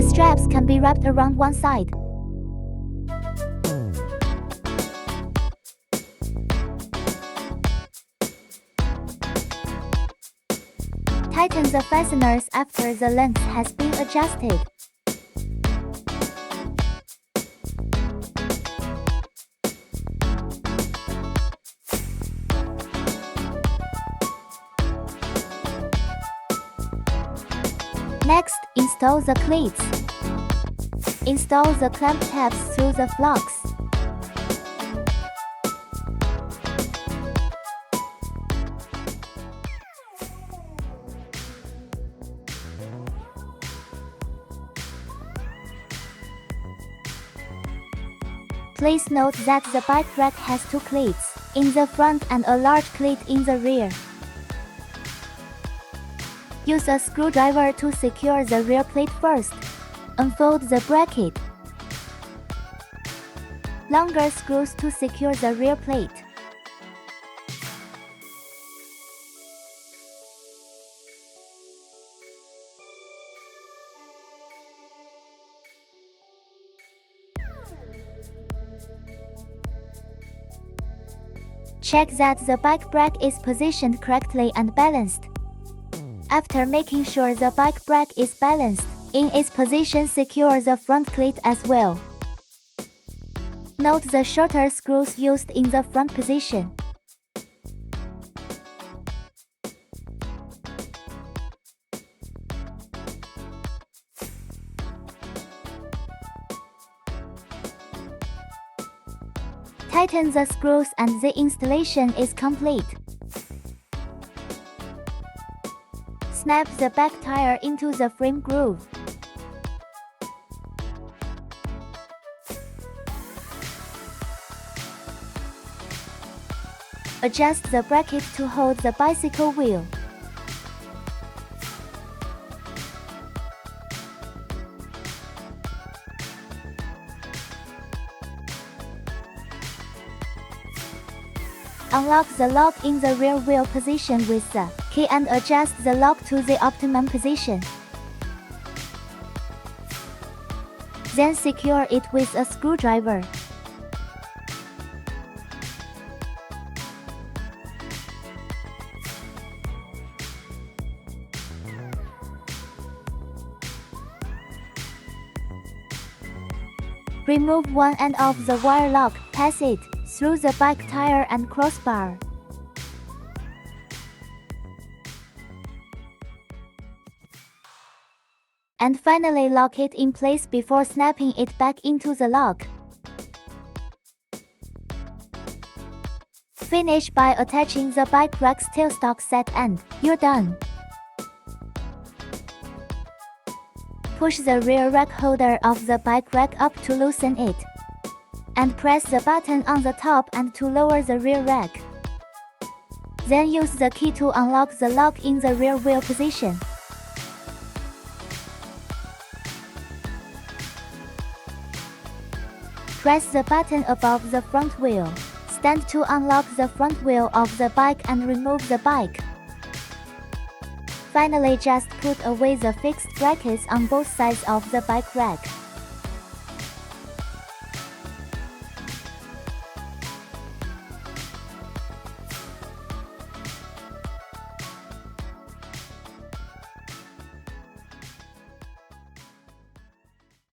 The straps can be wrapped around one side. Tighten the fasteners after the length has been adjusted. Next, install the cleats. Install the clamp tabs through the flocks. Please note that the bike rack has two cleats in the front and a large cleat in the rear. Use a screwdriver to secure the rear plate first. Unfold the bracket. Longer screws to secure the rear plate. Check that the bike rack is positioned correctly and balanced. After making sure the bike rack is balanced in its position, secure the front cleat as well. Note the shorter screws used in the front position. Tighten the screws and the installation is complete. Snap the back tire into the frame groove. Adjust the bracket to hold the bicycle wheel. Unlock the lock in the rear wheel position with the key and adjust the lock to the optimum position. Then secure it with a screwdriver. Remove one end of the wire lock, pass it through the bike tire and crossbar. And finally lock it in place before snapping it back into the lock. Finish by attaching the bike rack's tailstock set and you're done. Push the rear rack holder of the bike rack up to loosen it. And press the button on the top and to lower the rear rack. Then use the key to unlock the lock in the rear wheel position. Press the button above the front wheel. Stand to unlock the front wheel of the bike and remove the bike. Finally, just put away the fixed brackets on both sides of the bike rack.